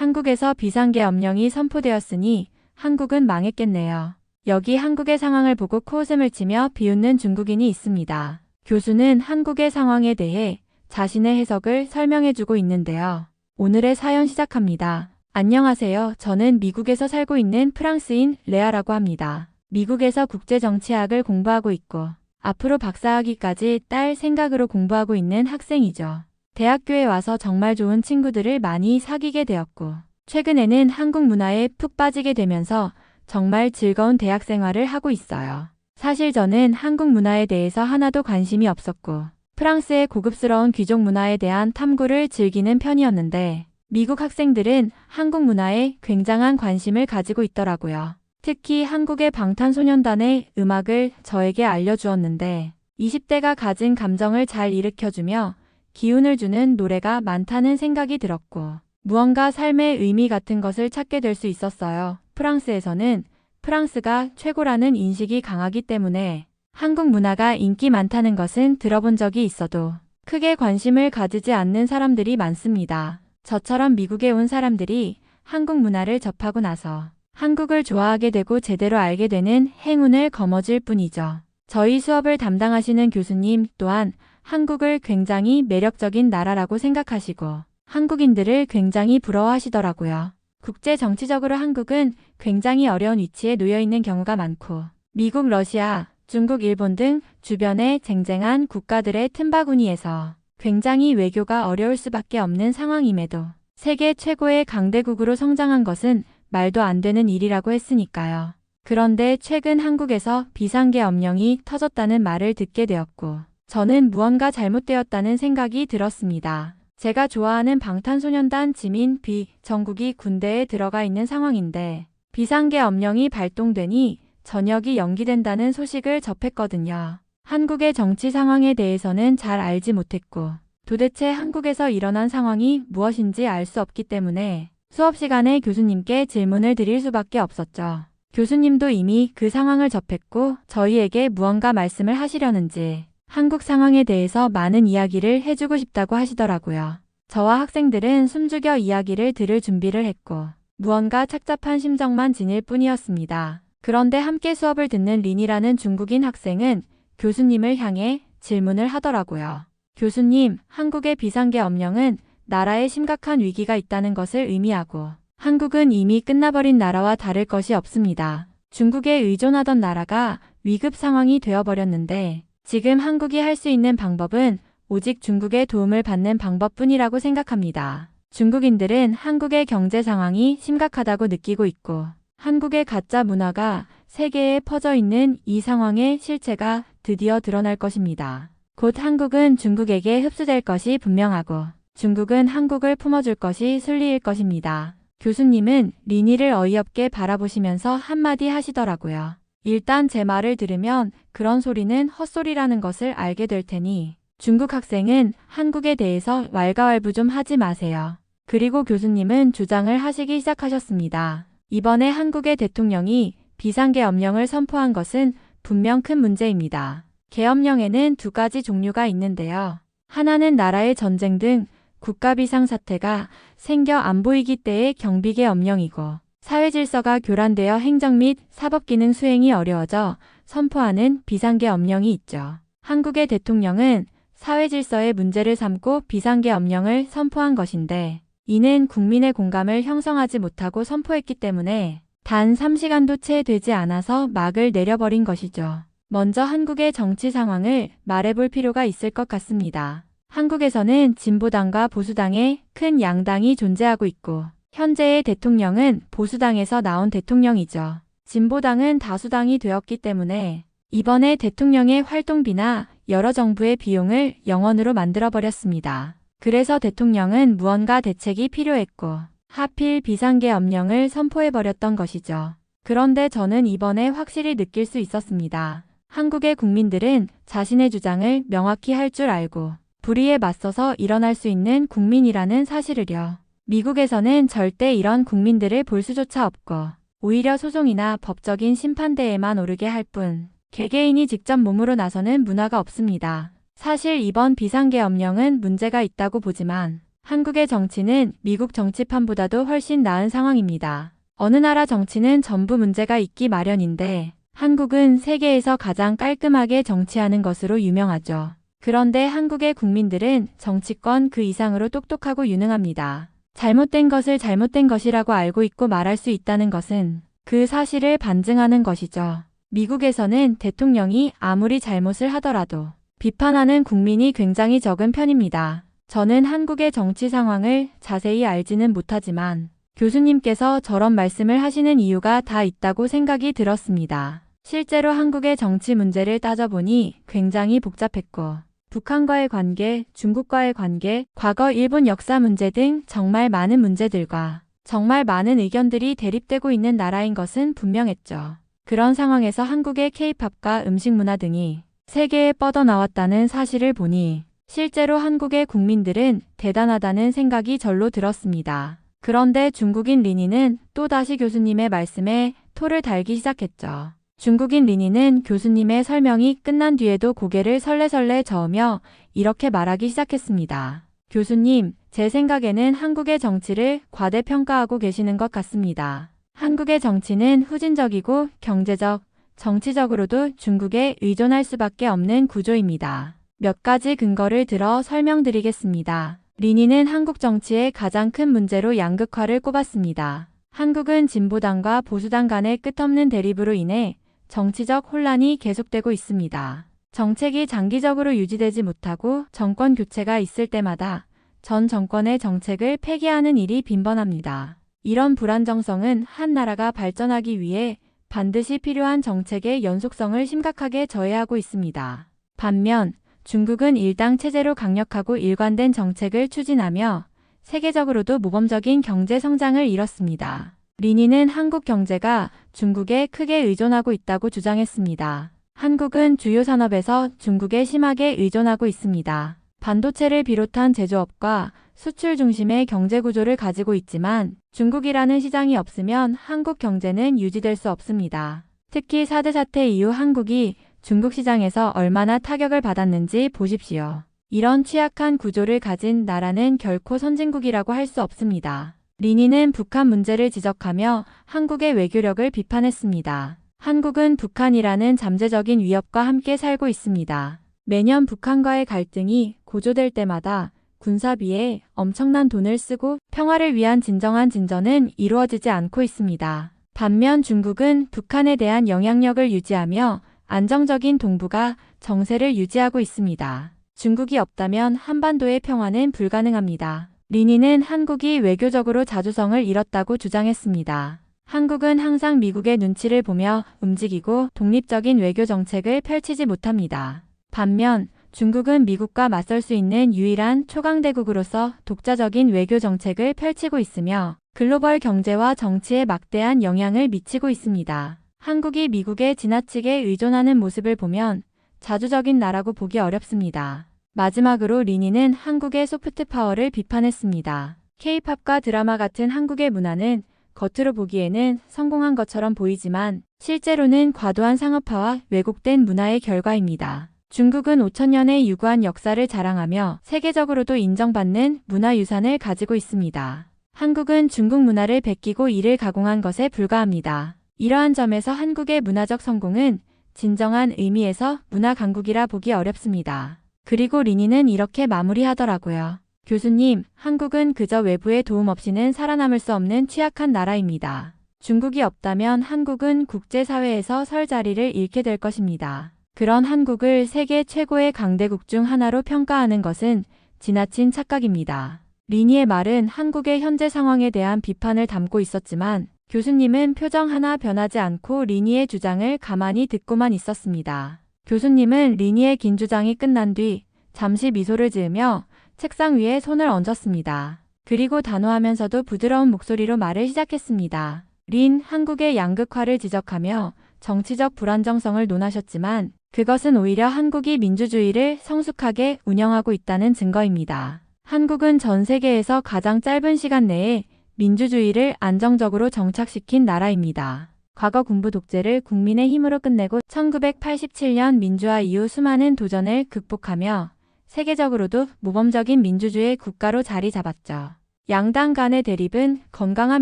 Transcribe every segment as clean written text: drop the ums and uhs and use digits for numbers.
한국에서 비상계엄령이 선포되었으니 한국은 망했겠네요. 여기 한국의 상황을 보고 코웃음을 치며 비웃는 중국인이 있습니다. 교수는 한국의 상황에 대해 자신의 해석을 설명해주고 있는데요. 오늘의 사연 시작합니다. 안녕하세요. 저는 미국에서 살고 있는 프랑스인 레아라고 합니다. 미국에서 국제정치학을 공부하고 있고 앞으로 박사학위까지 딸 생각으로 공부하고 있는 학생이죠. 대학교에 와서 정말 좋은 친구들을 많이 사귀게 되었고 최근에는 한국 문화에 푹 빠지게 되면서 정말 즐거운 대학 생활을 하고 있어요. 사실 저는 한국 문화에 대해서 하나도 관심이 없었고 프랑스의 고급스러운 귀족 문화에 대한 탐구를 즐기는 편이었는데 미국 학생들은 한국 문화에 굉장한 관심을 가지고 있더라고요. 특히 한국의 방탄소년단의 음악을 저에게 알려주었는데 20대가 가진 감정을 잘 일으켜주며 기운을 주는 노래가 많다는 생각이 들었고 무언가 삶의 의미 같은 것을 찾게 될 수 있었어요. 프랑스에서는 프랑스가 최고라는 인식이 강하기 때문에 한국 문화가 인기 많다는 것은 들어본 적이 있어도 크게 관심을 가지지 않는 사람들이 많습니다. 저처럼 미국에 온 사람들이 한국 문화를 접하고 나서 한국을 좋아하게 되고 제대로 알게 되는 행운을 거머쥘 뿐이죠. 저희 수업을 담당하시는 교수님 또한 한국을 굉장히 매력적인 나라라고 생각하시고 한국인들을 굉장히 부러워하시더라고요. 국제 정치적으로 한국은 굉장히 어려운 위치에 놓여 있는 경우가 많고 미국, 러시아, 중국, 일본 등 주변의 쟁쟁한 국가들의 틈바구니에서 굉장히 외교가 어려울 수밖에 없는 상황임에도 세계 최고의 강대국으로 성장한 것은 말도 안 되는 일이라고 했으니까요. 그런데 최근 한국에서 비상계엄령이 터졌다는 말을 듣게 되었고 저는 무언가 잘못되었다는 생각이 들었습니다. 제가 좋아하는 방탄소년단 지민 비 정국이 군대에 들어가 있는 상황인데 비상계엄령이 발동되니 전역이 연기된다는 소식을 접했거든요. 한국의 정치 상황에 대해서는 잘 알지 못했고 도대체 한국에서 일어난 상황이 무엇인지 알 수 없기 때문에 수업 시간에 교수님께 질문을 드릴 수밖에 없었죠. 교수님도 이미 그 상황을 접했고 저희에게 무언가 말씀을 하시려는지 한국 상황에 대해서 많은 이야기를 해주고 싶다고 하시더라고요. 저와 학생들은 숨죽여 이야기를 들을 준비를 했고 무언가 착잡한 심정만 지닐 뿐이었습니다. 그런데 함께 수업을 듣는 린이라는 중국인 학생은 교수님을 향해 질문을 하더라고요. 교수님, 한국의 비상계엄령은 나라에 심각한 위기가 있다는 것을 의미하고 한국은 이미 끝나버린 나라와 다를 것이 없습니다. 중국에 의존하던 나라가 위급 상황이 되어버렸는데 지금 한국이 할 수 있는 방법은 오직 중국의 도움을 받는 방법뿐이라고 생각합니다. 중국인들은 한국의 경제 상황이 심각하다고 느끼고 있고 한국의 가짜 문화가 세계에 퍼져 있는 이 상황의 실체가 드디어 드러날 것입니다. 곧 한국은 중국에게 흡수될 것이 분명하고 중국은 한국을 품어줄 것이 순리일 것입니다. 교수님은 리니를 어이없게 바라보시면서 한마디 하시더라고요. 일단 제 말을 들으면 그런 소리는 헛소리라는 것을 알게 될 테니 중국 학생은 한국에 대해서 왈가왈부 좀 하지 마세요. 그리고 교수님은 주장을 하시기 시작하셨습니다. 이번에 한국의 대통령이 비상계엄령을 선포한 것은 분명 큰 문제입니다. 계엄령에는 두 가지 종류가 있는데요. 하나는 나라의 전쟁 등 국가 비상사태가 생겨 안 보이기 때의 경비계엄령이고 사회질서가 교란되어 행정 및 사법기능 수행이 어려워져 선포하는 비상계엄령이 있죠. 한국의 대통령은 사회질서의 문제를 삼고 비상계엄령을 선포한 것인데 이는 국민의 공감을 형성하지 못하고 선포했기 때문에 단 3시간도 채 되지 않아서 막을 내려버린 것이죠. 먼저 한국의 정치 상황을 말해볼 필요가 있을 것 같습니다. 한국에서는 진보당과 보수당의 큰 양당이 존재하고 있고 현재의 대통령은 보수당에서 나온 대통령이죠. 진보당은 다수당이 되었기 때문에 이번에 대통령의 활동비나 여러 정부의 비용을 영원으로 만들어버렸습니다. 그래서 대통령은 무언가 대책이 필요했고 하필 비상계엄령을 선포해버렸던 것이죠. 그런데 저는 이번에 확실히 느낄 수 있었습니다. 한국의 국민들은 자신의 주장을 명확히 할 줄 알고 불의에 맞서서 일어날 수 있는 국민이라는 사실을요. 미국에서는 절대 이런 국민들을 볼 수조차 없고 오히려 소송이나 법적인 심판대에만 오르게 할 뿐 개개인이 직접 몸으로 나서는 문화가 없습니다. 사실 이번 비상계엄령은 문제가 있다고 보지만 한국의 정치는 미국 정치판보다도 훨씬 나은 상황입니다. 어느 나라 정치는 전부 문제가 있기 마련인데 한국은 세계에서 가장 깔끔하게 정치하는 것으로 유명하죠. 그런데 한국의 국민들은 정치권 그 이상으로 똑똑하고 유능합니다. 잘못된 것을 잘못된 것이라고 알고 있고 말할 수 있다는 것은 그 사실을 반증하는 것이죠. 미국에서는 대통령이 아무리 잘못을 하더라도 비판하는 국민이 굉장히 적은 편입니다. 저는 한국의 정치 상황을 자세히 알지는 못하지만 교수님께서 저런 말씀을 하시는 이유가 다 있다고 생각이 들었습니다. 실제로 한국의 정치 문제를 따져보니 굉장히 복잡했고 북한과의 관계, 중국과의 관계, 과거 일본 역사 문제 등 정말 많은 문제들과 정말 많은 의견들이 대립되고 있는 나라인 것은 분명했죠. 그런 상황에서 한국의 K-팝과 음식 문화 등이 세계에 뻗어나왔다는 사실을 보니 실제로 한국의 국민들은 대단하다는 생각이 절로 들었습니다. 그런데 중국인 리니는 또다시 교수님의 말씀에 토를 달기 시작했죠. 중국인 리니는 교수님의 설명이 끝난 뒤에도 고개를 설레설레 저으며 이렇게 말하기 시작했습니다. 교수님, 제 생각에는 한국의 정치를 과대평가하고 계시는 것 같습니다. 한국의 정치는 후진적이고 경제적, 정치적으로도 중국에 의존할 수밖에 없는 구조입니다. 몇 가지 근거를 들어 설명드리겠습니다. 리니는 한국 정치의 가장 큰 문제로 양극화를 꼽았습니다. 한국은 진보당과 보수당 간의 끝없는 대립으로 인해 정치적 혼란이 계속되고 있습니다. 정책이 장기적으로 유지되지 못하고 정권 교체가 있을 때마다 전 정권의 정책을 폐기하는 일이 빈번합니다. 이런 불안정성은 한 나라가 발전하기 위해 반드시 필요한 정책의 연속성을 심각하게 저해하고 있습니다. 반면 중국은 일당 체제로 강력하고 일관된 정책을 추진하며 세계적으로도 모범적인 경제 성장을 이뤘습니다. 리니는 한국 경제가 중국에 크게 의존하고 있다고 주장했습니다. 한국은 주요 산업에서 중국에 심하게 의존하고 있습니다. 반도체를 비롯한 제조업과 수출 중심의 경제 구조를 가지고 있지만 중국이라는 시장이 없으면 한국 경제는 유지될 수 없습니다. 특히 4대 사태 이후 한국이 중국 시장에서 얼마나 타격을 받았는지 보십시오. 이런 취약한 구조를 가진 나라는 결코 선진국이라고 할 수 없습니다. 리니는 북한 문제를 지적하며 한국의 외교력을 비판했습니다. 한국은 북한이라는 잠재적인 위협과 함께 살고 있습니다. 매년 북한과의 갈등이 고조될 때마다 군사비에 엄청난 돈을 쓰고 평화를 위한 진정한 진전은 이루어지지 않고 있습니다. 반면 중국은 북한에 대한 영향력을 유지하며 안정적인 동북아 정세를 유지하고 있습니다. 중국이 없다면 한반도의 평화는 불가능합니다. 리니는 한국이 외교적으로 자주성을 잃었다고 주장했습니다. 한국은 항상 미국의 눈치를 보며 움직이고 독립적인 외교 정책을 펼치지 못합니다. 반면 중국은 미국과 맞설 수 있는 유일한 초강대국으로서 독자적인 외교 정책을 펼치고 있으며 글로벌 경제와 정치에 막대한 영향을 미치고 있습니다. 한국이 미국에 지나치게 의존하는 모습을 보면 자주적인 나라고 보기 어렵습니다. 마지막으로 리니는 한국의 소프트 파워를 비판했습니다. K-팝과 드라마 같은 한국의 문화는 겉으로 보기에는 성공한 것처럼 보이지만 실제로는 과도한 상업화와 왜곡된 문화의 결과입니다. 중국은 5,000년의 유구한 역사를 자랑하며 세계적으로도 인정받는 문화유산을 가지고 있습니다. 한국은 중국 문화를 베끼고 이를 가공한 것에 불과합니다. 이러한 점에서 한국의 문화적 성공은 진정한 의미에서 문화 강국이라 보기 어렵습니다. 그리고 리니는 이렇게 마무리하더라고요. 교수님, 한국은 그저 외부의 도움 없이는 살아남을 수 없는 취약한 나라입니다. 중국이 없다면 한국은 국제사회에서 설 자리를 잃게 될 것입니다. 그런 한국을 세계 최고의 강대국 중 하나로 평가하는 것은 지나친 착각입니다. 리니의 말은 한국의 현재 상황에 대한 비판을 담고 있었지만 교수님은 표정 하나 변하지 않고 리니의 주장을 가만히 듣고만 있었습니다. 교수님은 리니의 긴 주장이 끝난 뒤 잠시 미소를 지으며 책상 위에 손을 얹었습니다. 그리고 단호하면서도 부드러운 목소리로 말을 시작했습니다. 린, 한국의 양극화를 지적하며 정치적 불안정성을 논하셨지만 그것은 오히려 한국이 민주주의를 성숙하게 운영하고 있다는 증거입니다. 한국은 전 세계에서 가장 짧은 시간 내에 민주주의를 안정적으로 정착시킨 나라입니다. 과거 군부 독재를 국민의 힘으로 끝내고 1987년 민주화 이후 수많은 도전을 극복하며 세계적으로도 모범적인 민주주의 국가로 자리 잡았죠. 양당 간의 대립은 건강한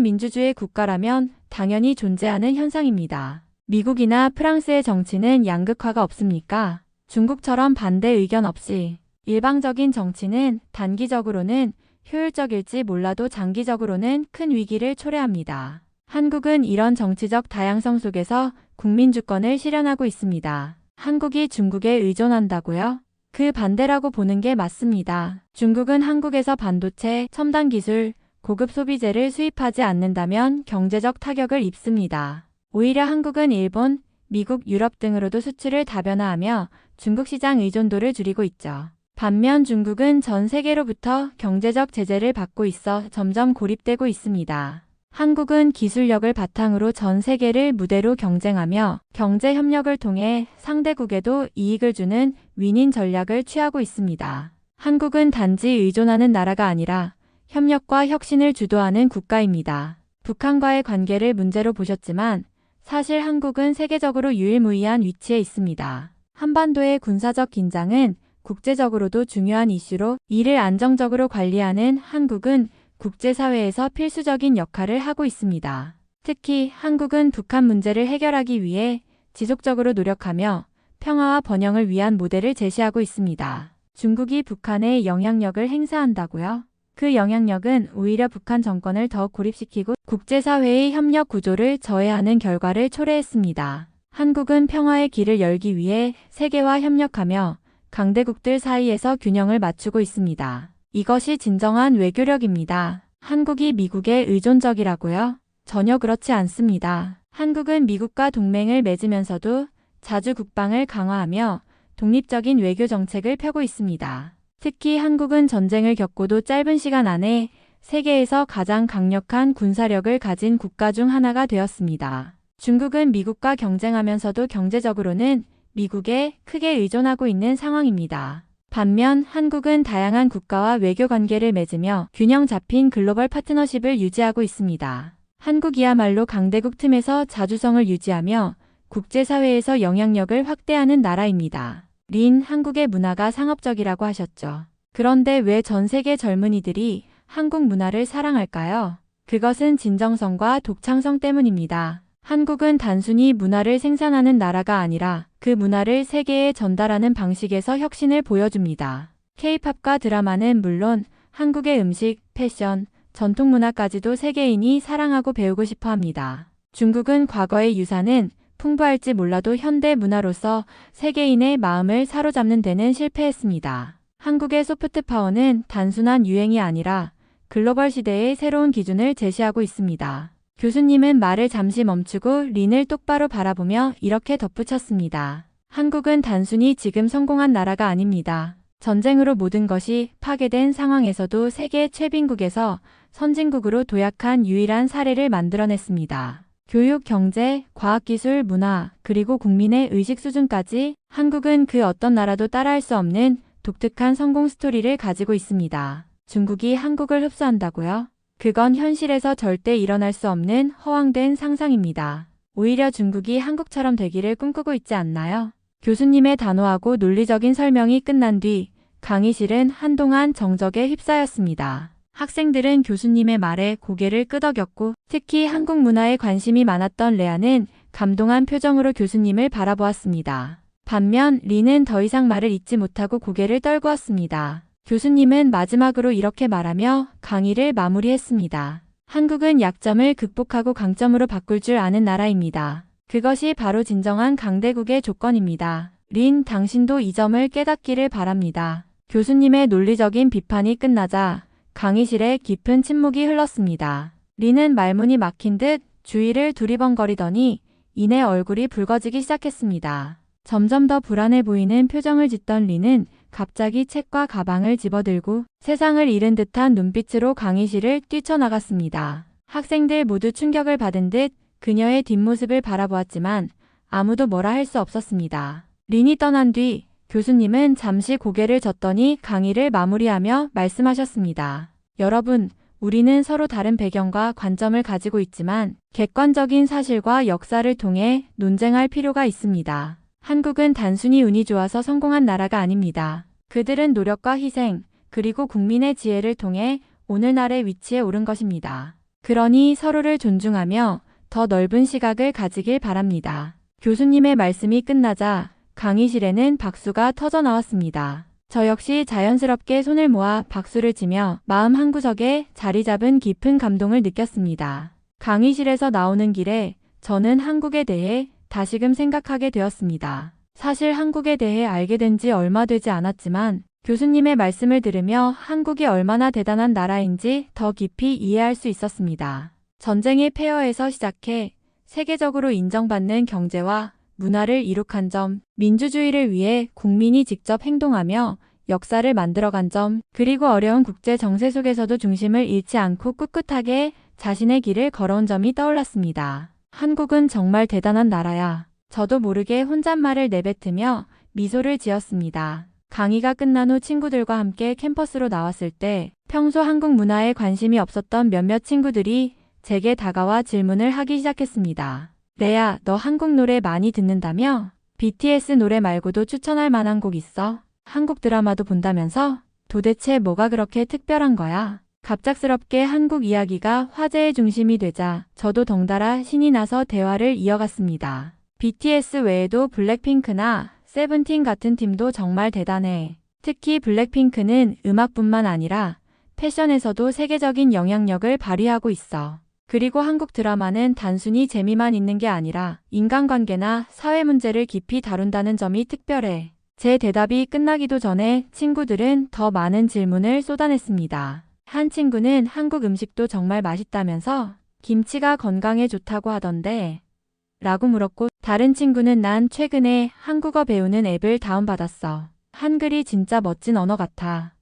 민주주의 국가라면 당연히 존재하는 현상입니다. 미국이나 프랑스의 정치는 양극화가 없습니까? 중국처럼 반대 의견 없이 일방적인 정치는 단기적으로는 효율적일지 몰라도 장기적으로는 큰 위기를 초래합니다. 한국은 이런 정치적 다양성 속에서 국민 주권을 실현하고 있습니다. 한국이 중국에 의존한다고요? 그 반대라고 보는 게 맞습니다. 중국은 한국에서 반도체, 첨단 기술, 고급 소비재를 수입하지 않는다면 경제적 타격을 입습니다. 오히려 한국은 일본, 미국, 유럽 등으로도 수출을 다변화하며 중국 시장 의존도를 줄이고 있죠. 반면 중국은 전 세계로부터 경제적 제재를 받고 있어 점점 고립되고 있습니다. 한국은 기술력을 바탕으로 전 세계를 무대로 경쟁하며 경제 협력을 통해 상대국에도 이익을 주는 윈윈 전략을 취하고 있습니다. 한국은 단지 의존하는 나라가 아니라 협력과 혁신을 주도하는 국가입니다. 북한과의 관계를 문제로 보셨지만 사실 한국은 세계적으로 유일무이한 위치에 있습니다. 한반도의 군사적 긴장은 국제적으로도 중요한 이슈로 이를 안정적으로 관리하는 한국은 국제사회에서 필수적인 역할을 하고 있습니다. 특히 한국은 북한 문제를 해결하기 위해 지속적으로 노력하며 평화와 번영을 위한 모델을 제시하고 있습니다. 중국이 북한에 영향력을 행사한다고요? 그 영향력은 오히려 북한 정권을 더 고립시키고 국제사회의 협력 구조를 저해하는 결과를 초래했습니다. 한국은 평화의 길을 열기 위해 세계와 협력하며 강대국들 사이에서 균형을 맞추고 있습니다. 이것이 진정한 외교력입니다. 한국이 미국에 의존적이라고요? 전혀 그렇지 않습니다. 한국은 미국과 동맹을 맺으면서도 자주 국방을 강화하며 독립적인 외교 정책을 펴고 있습니다. 특히 한국은 전쟁을 겪고도 짧은 시간 안에 세계에서 가장 강력한 군사력을 가진 국가 중 하나가 되었습니다. 중국은 미국과 경쟁하면서도 경제적으로는 미국에 크게 의존하고 있는 상황입니다. 반면 한국은 다양한 국가와 외교 관계를 맺으며 균형 잡힌 글로벌 파트너십을 유지하고 있습니다. 한국이야말로 강대국 틈에서 자주성을 유지하며 국제사회에서 영향력을 확대하는 나라입니다. 린 한국의 문화가 상업적이라고 하셨죠. 그런데 왜 전 세계 젊은이들이 한국 문화를 사랑할까요? 그것은 진정성과 독창성 때문입니다. 한국은 단순히 문화를 생산하는 나라가 아니라 그 문화를 세계에 전달하는 방식에서 혁신을 보여줍니다. K-팝과 드라마는 물론 한국의 음식, 패션, 전통문화까지도 세계인이 사랑하고 배우고 싶어 합니다. 중국은 과거의 유산은 풍부할지 몰라도 현대 문화로서 세계인의 마음을 사로잡는 데는 실패했습니다. 한국의 소프트 파워는 단순한 유행이 아니라 글로벌 시대의 새로운 기준을 제시하고 있습니다. 교수님은 말을 잠시 멈추고 린을 똑바로 바라보며 이렇게 덧붙였습니다. 한국은 단순히 지금 성공한 나라가 아닙니다. 전쟁으로 모든 것이 파괴된 상황에서도 세계 최빈국에서 선진국으로 도약한 유일한 사례를 만들어냈습니다. 교육, 경제, 과학기술, 문화, 그리고 국민의 의식 수준까지 한국은 그 어떤 나라도 따라할 수 없는 독특한 성공 스토리를 가지고 있습니다. 중국이 한국을 흡수한다고요? 그건 현실에서 절대 일어날 수 없는 허황된 상상입니다. 오히려 중국이 한국처럼 되기를 꿈꾸고 있지 않나요? 교수님의 단호하고 논리적인 설명이 끝난 뒤 강의실은 한동안 정적에 휩싸였습니다. 학생들은 교수님의 말에 고개를 끄덕였고 특히 한국 문화에 관심이 많았던 레아는 감동한 표정으로 교수님을 바라보았습니다. 반면 리는 더 이상 말을 잇지 못하고 고개를 떨구었습니다. 교수님은 마지막으로 이렇게 말하며 강의를 마무리했습니다. 한국은 약점을 극복하고 강점으로 바꿀 줄 아는 나라입니다. 그것이 바로 진정한 강대국의 조건입니다. 린, 당신도 이 점을 깨닫기를 바랍니다. 교수님의 논리적인 비판이 끝나자 강의실에 깊은 침묵이 흘렀습니다. 린은 말문이 막힌 듯 주위를 두리번거리더니 이내 얼굴이 붉어지기 시작했습니다. 점점 더 불안해 보이는 표정을 짓던 린은 갑자기 책과 가방을 집어들고 세상을 잃은 듯한 눈빛으로 강의실을 뛰쳐나갔습니다. 학생들 모두 충격을 받은 듯 그녀의 뒷모습을 바라보았지만 아무도 뭐라 할 수 없었습니다. 린이 떠난 뒤 교수님은 잠시 고개를 젓더니 강의를 마무리하며 말씀하셨습니다. 여러분, 우리는 서로 다른 배경과 관점을 가지고 있지만 객관적인 사실과 역사를 통해 논쟁할 필요가 있습니다. 한국은 단순히 운이 좋아서 성공한 나라가 아닙니다. 그들은 노력과 희생, 그리고 국민의 지혜를 통해 오늘날의 위치에 오른 것입니다. 그러니 서로를 존중하며 더 넓은 시각을 가지길 바랍니다. 교수님의 말씀이 끝나자 강의실에는 박수가 터져 나왔습니다. 저 역시 자연스럽게 손을 모아 박수를 치며 마음 한구석에 자리 잡은 깊은 감동을 느꼈습니다. 강의실에서 나오는 길에 저는 한국에 대해 다시금 생각하게 되었습니다. 사실 한국에 대해 알게 된 지 얼마 되지 않았지만 교수님의 말씀을 들으며 한국이 얼마나 대단한 나라인지 더 깊이 이해할 수 있었습니다. 전쟁의 폐허에서 시작해 세계적으로 인정받는 경제와 문화를 이룩한 점, 민주주의를 위해 국민이 직접 행동하며 역사를 만들어간 점, 그리고 어려운 국제 정세 속에서도 중심을 잃지 않고 꿋꿋하게 자신의 길을 걸어온 점이 떠올랐습니다. 한국은 정말 대단한 나라야. 저도 모르게 혼잣말을 내뱉으며 미소를 지었습니다. 강의가 끝난 후 친구들과 함께 캠퍼스로 나왔을 때 평소 한국 문화에 관심이 없었던 몇몇 친구들이 제게 다가와 질문을 하기 시작했습니다. 레야, 너 한국 노래 많이 듣는다며? BTS 노래 말고도 추천할 만한 곡 있어? 한국 드라마도 본다면서? 도대체 뭐가 그렇게 특별한 거야? 갑작스럽게 한국 이야기가 화제의 중심이 되자 저도 덩달아 신이 나서 대화를 이어갔습니다. BTS 외에도 블랙핑크나 세븐틴 같은 팀도 정말 대단해. 특히 블랙핑크는 음악뿐만 아니라 패션에서도 세계적인 영향력을 발휘하고 있어. 그리고 한국 드라마는 단순히 재미만 있는 게 아니라 인간관계나 사회 문제를 깊이 다룬다는 점이 특별해. 제 대답이 끝나기도 전에 친구들은 더 많은 질문을 쏟아냈습니다. 한 친구는 한국 음식도 정말 맛있다면서 김치가 건강에 좋다고 하던데 라고 물었고, 다른 친구는 난 최근에 한국어 배우는 앱을 다운받았어. 한글이 진짜 멋진 언어 같아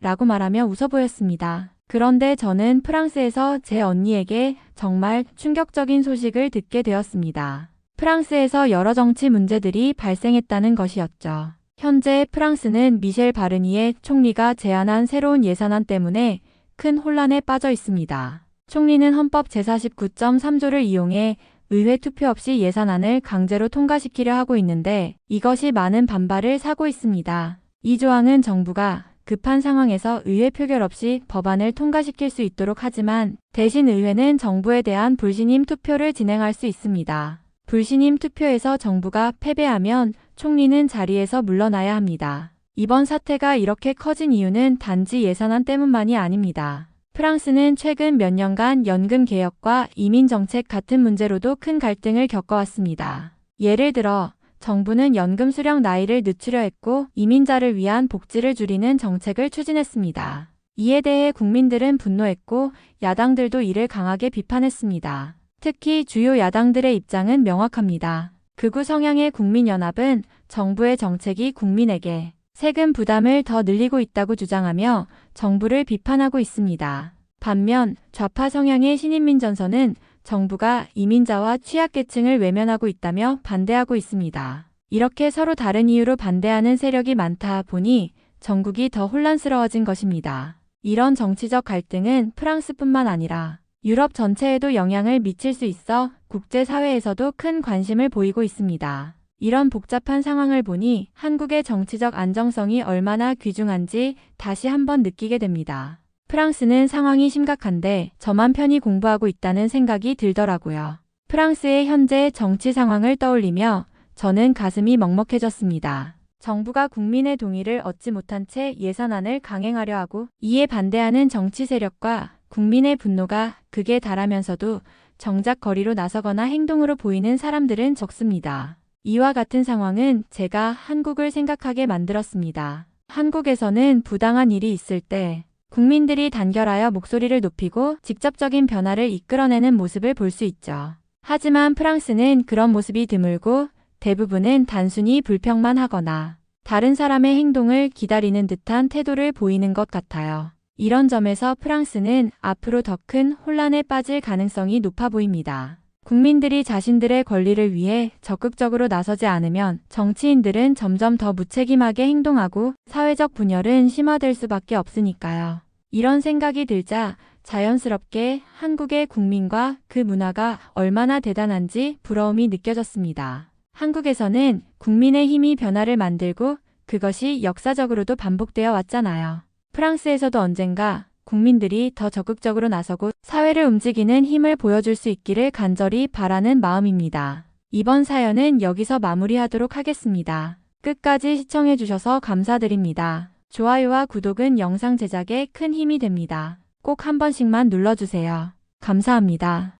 라고 말하며 웃어 보였습니다. 그런데 저는 프랑스에서 제 언니에게 정말 충격적인 소식을 듣게 되었습니다. 프랑스에서 여러 정치 문제들이 발생했다는 것이었죠. 현재 프랑스는 미셸 바르니에 총리가 제안한 새로운 예산안 때문에 큰 혼란에 빠져 있습니다. 총리는 헌법 제49.3조를 이용해 의회 투표 없이 예산안을 강제로 통과시키려 하고 있는데 이것이 많은 반발을 사고 있습니다. 이 조항은 정부가 급한 상황에서 의회 표결 없이 법안을 통과시킬 수 있도록 하지만 대신 의회는 정부에 대한 불신임 투표를 진행할 수 있습니다. 불신임 투표에서 정부가 패배하면 총리는 자리에서 물러나야 합니다. 이번 사태가 이렇게 커진 이유는 단지 예산안 때문만이 아닙니다. 프랑스는 최근 몇 년간 연금 개혁과 이민 정책 같은 문제로도 큰 갈등을 겪어왔습니다. 예를 들어 정부는 연금 수령 나이를 늦추려 했고 이민자를 위한 복지를 줄이는 정책을 추진했습니다. 이에 대해 국민들은 분노했고 야당들도 이를 강하게 비판했습니다. 특히 주요 야당들의 입장은 명확합니다. 극우 성향의 국민연합은 정부의 정책이 국민에게 세금 부담을 더 늘리고 있다고 주장하며 정부를 비판하고 있습니다. 반면 좌파 성향의 신인민전선은 정부가 이민자와 취약계층을 외면하고 있다며 반대하고 있습니다. 이렇게 서로 다른 이유로 반대하는 세력이 많다 보니 전국이 더 혼란스러워진 것입니다. 이런 정치적 갈등은 프랑스뿐만 아니라 유럽 전체에도 영향을 미칠 수 있어 국제사회에서도 큰 관심을 보이고 있습니다. 이런 복잡한 상황을 보니 한국의 정치적 안정성이 얼마나 귀중한지 다시 한번 느끼게 됩니다. 프랑스는 상황이 심각한데 저만 편히 공부하고 있다는 생각이 들더라고요. 프랑스의 현재 정치 상황을 떠올리며 저는 가슴이 먹먹해졌습니다. 정부가 국민의 동의를 얻지 못한 채 예산안을 강행하려 하고 이에 반대하는 정치 세력과 국민의 분노가 극에 달하면서도 정작 거리로 나서거나 행동으로 보이는 사람들은 적습니다. 이와 같은 상황은 제가 한국을 생각하게 만들었습니다. 한국에서는 부당한 일이 있을 때 국민들이 단결하여 목소리를 높이고 직접적인 변화를 이끌어내는 모습을 볼 수 있죠. 하지만 프랑스는 그런 모습이 드물고 대부분은 단순히 불평만 하거나 다른 사람의 행동을 기다리는 듯한 태도를 보이는 것 같아요. 이런 점에서 프랑스는 앞으로 더 큰 혼란에 빠질 가능성이 높아 보입니다. 국민들이 자신들의 권리를 위해 적극적으로 나서지 않으면 정치인들은 점점 더 무책임하게 행동하고 사회적 분열은 심화될 수밖에 없으니까요. 이런 생각이 들자 자연스럽게 한국의 국민과 그 문화가 얼마나 대단한지 부러움이 느껴졌습니다. 한국에서는 국민의 힘이 변화를 만들고 그것이 역사적으로도 반복되어 왔잖아요. 프랑스에서도 언젠가 국민들이 더 적극적으로 나서고 사회를 움직이는 힘을 보여줄 수 있기를 간절히 바라는 마음입니다. 이번 사연은 여기서 마무리하도록 하겠습니다. 끝까지 시청해주셔서 감사드립니다. 좋아요와 구독은 영상 제작에 큰 힘이 됩니다. 꼭 한 번씩만 눌러주세요. 감사합니다.